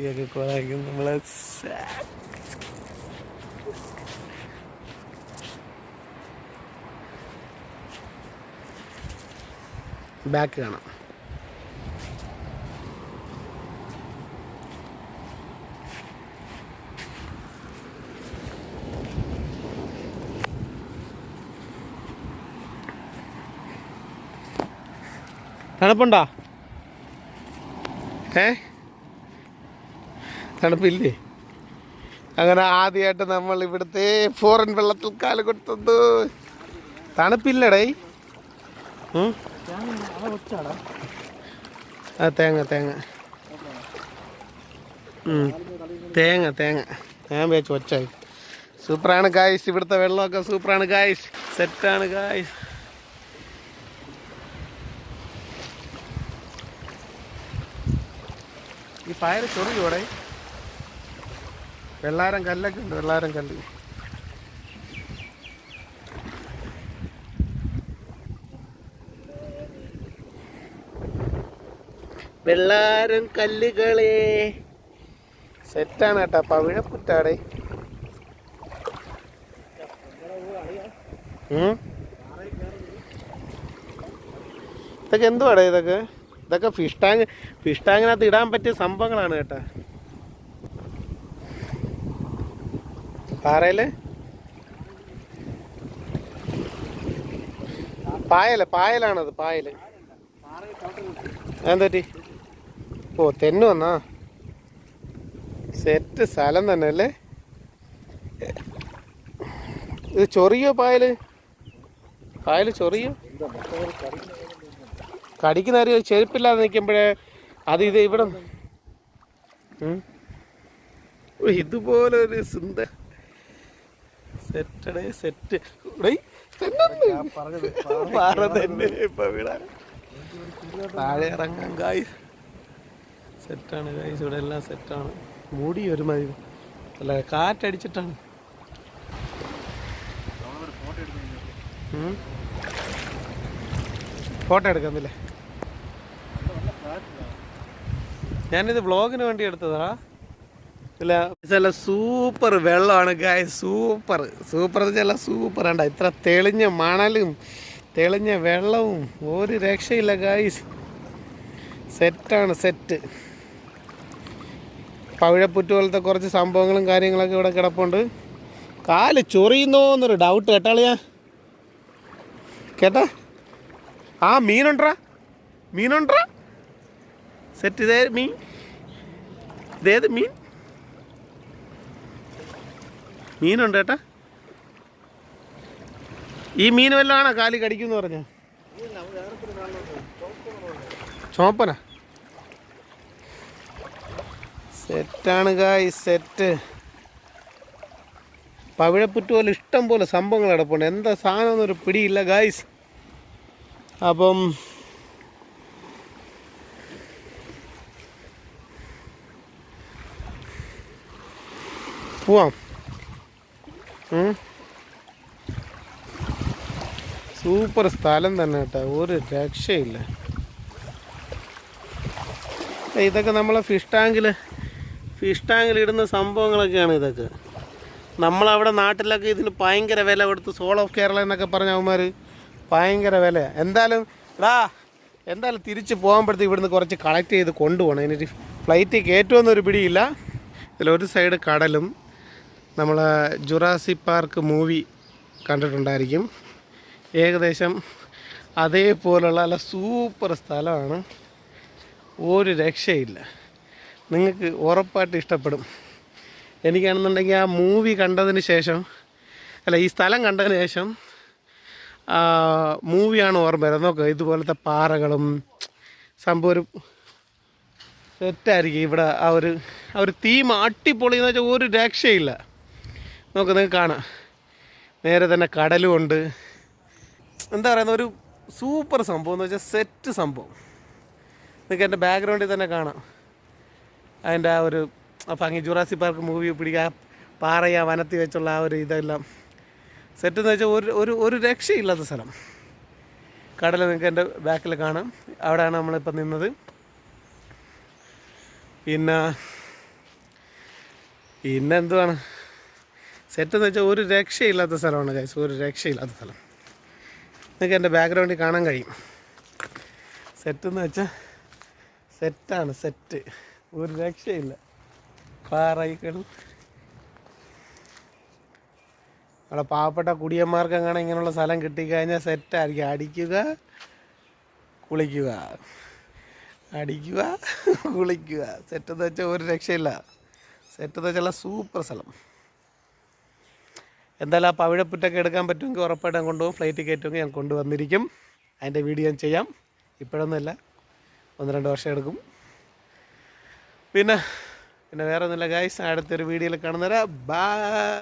കുപ്പിയൊക്കെ കൊളാക്കും നമ്മളെ. ബാക്ക് കാണാം. തണുപ്പുണ്ടോ? തണുപ്പില്ലേ? അങ്ങനെ ആദ്യമായിട്ട് നമ്മൾ ഇവിടുത്തെ ഫോറിൻ വെള്ളത്തിൽ കാല് കൊടുത്തത്. തണുപ്പില്ലടേ. ആ തേങ്ങ തേങ്ങ തേങ്ങ തേങ്ങ ഞാൻ വെച്ച് ഒച്ചായി. സൂപ്പറാണ് ഗായ്സ്, ഇവിടുത്തെ വെള്ളമൊക്കെ സൂപ്പറാണ് ഗായ്സ്, സെറ്റാണ് ഗായ്സ്. ഈ പായൽ ചൊറിയൂടെ? വെള്ളാരം കല്ലൊക്കെ ഉണ്ട്, വെള്ളാരം കല്ല്. വെള്ളാരം കല്ലുകളെ സെറ്റാണ് കേട്ടോ. പവിഴപ്പുറ്റാടെ. ഇതൊക്കെ എന്തുവാടേ? ഇതൊക്കെ ഫിഷ് ടാങ്കിനകത്ത് ഇടാൻ പറ്റിയ സംഭവങ്ങളാണ് കേട്ടോ. പാറയില് പായലാണത്, പായല്. എന്തൊറ്റി? ഓ തെന്നു വന്നാ. സെറ്റ് സ്ഥലം തന്നെ അല്ലേ ഇത്? ചൊറിയോ പായല്? ചൊറിയോ? കടിക്കുന്ന കാര്യം ചെരുപ്പില്ലാതെ നിൽക്കുമ്പോഴേ ഇത് ഇവിടെ ഇതുപോലെ ഒരു സുന്ദര സെറ്റടേ സെറ്റ്. താഴെ ഇറങ്ങാം ഗായ്സ്. സെറ്റാണ് ഗായ്സ്, ഇവിടെ എല്ലാം സെറ്റാണ്. മൂടി ഒരുമാതിരി അല്ല, കാറ്റടിച്ചിട്ടാണ്. ഫോട്ടോ എടുക്കുന്നില്ലേ? ഞാനിത് വ്ളോഗിന് വേണ്ടി എടുത്തതാ. ഇല്ല, ചില സൂപ്പർ വെള്ളമാണ് ഗായ്സ്. സൂപ്പർ ചില സൂപ്പർ ഉണ്ട്. ഇത്ര തെളിഞ്ഞ മണലും തെളിഞ്ഞ വെള്ളവും ഒരു രക്ഷയില്ല ഗായ്സ്. സെറ്റാണ് സെറ്റ്. പവിഴപ്പുറ്റ് പോലത്തെ കുറച്ച് സംഭവങ്ങളും കാര്യങ്ങളൊക്കെ ഇവിടെ കിടപ്പുണ്ട്. കാല് ചൊറിയുന്നോന്നൊരു ഡൗട്ട് കേട്ടാളിയാ. കേട്ടാ? ആ മീനുണ്ടാ സെറ്റ്. ഇതേ മീൻ? ഇതേത് മീനുണ്ട് കേട്ടാ. ഈ മീൻ വല്ലതും ആണോ കാലി കടിക്കുമെന്ന് പറഞ്ഞ? ചോപ്പനാ? സെറ്റാണ് ഗായ്സ്, സെറ്റ്. പവിഴപ്പുറ്റ് പോലെ ഇഷ്ടം പോലെ സംഭവങ്ങൾ കിടപ്പുണ്ട്. എന്താ സാധനം എന്നൊരു പിടിയില്ല ഗായ്സ്. അപ്പം പോവാം. സൂപ്പർ സ്ഥലം തന്നെ കേട്ടോ, ഒരു രക്ഷയില്ല. ഇതൊക്കെ നമ്മളെ ഫിഷ് ടാങ്കിൽ ഇടുന്ന സംഭവങ്ങളൊക്കെയാണ് ഇതൊക്കെ. നമ്മളവിടെ നാട്ടിലൊക്കെ ഇതിന് ഭയങ്കര വില കൊടുത്ത് സോൾ ഓഫ് കേരള എന്നൊക്കെ പറഞ്ഞ അവന്മാർ ഭയങ്കര വില. എന്തായാലും തിരിച്ച് പോകുമ്പോഴത്തേക്ക് ഇവിടുന്ന് കുറച്ച് കളക്ട് ചെയ്ത് കൊണ്ടുപോകണം. ഇതിനൊരു ഫ്ലൈറ്റ് കയറ്റുമെന്നൊരു പിടിയില്ല. ഇതിലൊരു സൈഡ് കടലും. നമ്മളെ ജുറാസിക് പാർക്ക് മൂവി കണ്ടിട്ടുണ്ടായിരിക്കും. ഏകദേശം അതേപോലുള്ള നല്ല സൂപ്പർ സ്ഥലമാണ്, ഒരു രക്ഷയില്ല. നിങ്ങൾക്ക് ഉറപ്പായിട്ട് ഇഷ്ടപ്പെടും. എനിക്കാണെന്നുണ്ടെങ്കിൽ ആ മൂവി കണ്ടതിന് ശേഷം, ഈ സ്ഥലം കണ്ടതിന് ശേഷം മൂവിയാണ് ഓർമ്മ വരുന്നത്. നോക്കുക, ഇതുപോലത്തെ പാറകളും സംഭവം ഒരു സെറ്റായിരിക്കും. ഇവിടെ ആ ഒരു തീം അടിപൊളി എന്ന് വെച്ചാൽ ഒരു രക്ഷയില്ല. നോക്ക്, നിങ്ങൾക്ക് കാണാം. നേരെ തന്നെ കടലും ഉണ്ട്. എന്താ പറയുന്ന ഒരു സൂപ്പർ സംഭവം എന്ന് വെച്ചാൽ സെറ്റ് സംഭവം. നിങ്ങൾക്ക് എൻ്റെ ബാക്ക്ഗ്രൗണ്ടിൽ തന്നെ കാണാം അതിൻ്റെ ആ ഒരു ഭംഗി. ജുറാസിക് പാർക്ക് മൂവി പിടിക്കുക, പാറയ വനത്തിൽ വെച്ചുള്ള ആ ഒരു ഇതെല്ലാം സെറ്റ് എന്ന് വെച്ചാൽ ഒരു രക്ഷയില്ലാത്ത സ്ഥലം. കടൽ നിങ്ങൾക്ക് എൻ്റെ ബാക്കിൽ കാണാം. അവിടെയാണ് നമ്മളിപ്പോൾ നിന്നത്. പിന്നെ പിന്നെ എന്തുവാണ് സെറ്റ് എന്ന് വെച്ചാൽ ഒരു രക്ഷയില്ലാത്ത സ്ഥലമാണ് ഗൈസ്, ഒരു രക്ഷയില്ലാത്ത സ്ഥലം. നിങ്ങൾക്ക് എൻ്റെ ബാക്ക്ഗ്രൗണ്ടിൽ കാണാൻ കഴിയും. സെറ്റ് എന്ന് വെച്ചാൽ സെറ്റാണ്, സെറ്റ്, ഒരു രക്ഷയില്ല. പാറകൾ അവിടെ പാവപ്പെട്ട കുടിയന്മാർക്ക് അങ്ങനെ ഇങ്ങനെയുള്ള സ്ഥലം കിട്ടിക്കഴിഞ്ഞാൽ സെറ്റായിരിക്കും. അടിക്കുക, കുളിക്കുക, അടിക്കുക, കുളിക്കുക. സെറ്റെന്ന് വെച്ചാൽ ഒരു രക്ഷയില്ല. സെറ്റെന്ന് വെച്ചാൽ സൂപ്പർ സ്ഥലം. എന്തായാലും ആ പവിഴപ്പുറ്റൊക്കെ എടുക്കാൻ പറ്റുമെങ്കിൽ ഉറപ്പായിട്ടും കൊണ്ടുപോകും. ഫ്ലൈറ്റ് ടിക്കറ്റുമെങ്കിൽ ഞാൻ കൊണ്ടുവന്നിരിക്കും. അതിൻ്റെ വീഡിയോ ഞാൻ ചെയ്യാം. ഇപ്പോഴൊന്നുമില്ല, 1-2 വർഷം എടുക്കും. പിന്നെ വേറെ ഒന്നുമില്ല ഗൈസ്. അടുത്തൊരു വീഡിയോയിൽ കാണുന്നവരാ. ബൈ.